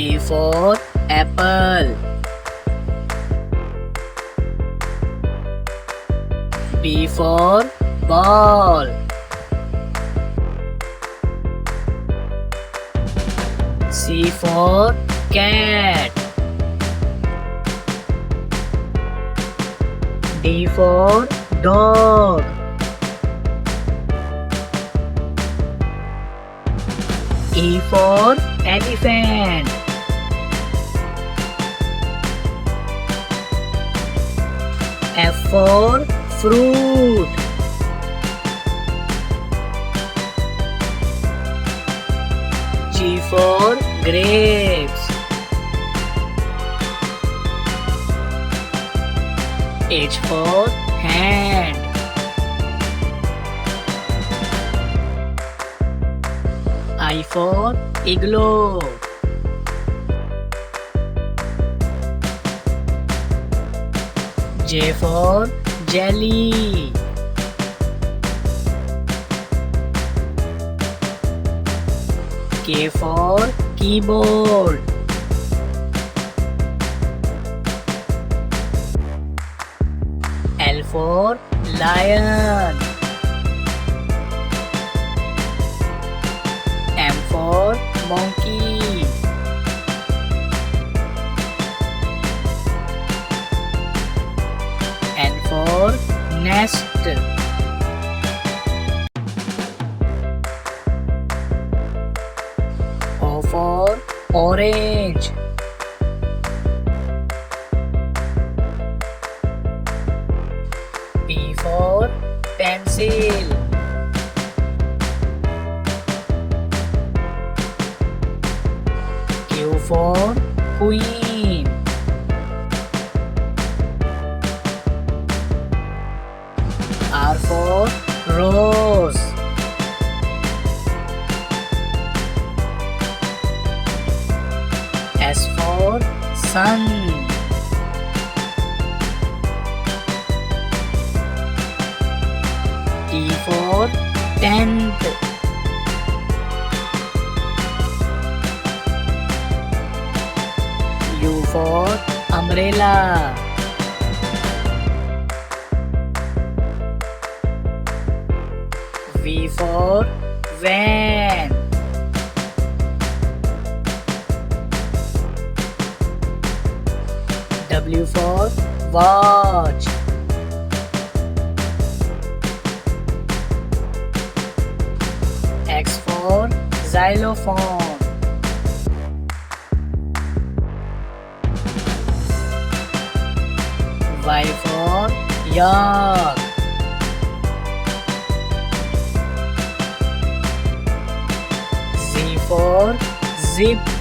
A for apple. B for ball. C for cat. D for dog. E for elephant. F for fruit. G for grapes. H for hand. I for igloo. J for jelly. K for keyboard. L for lion. M for monkey. N for nest. O for orange. P for pencil. Q for queen. R for rose. S for sun. T for tent. U for umbrella. V for van. W for watch. X for xylophone. Y for yak. Z for zip.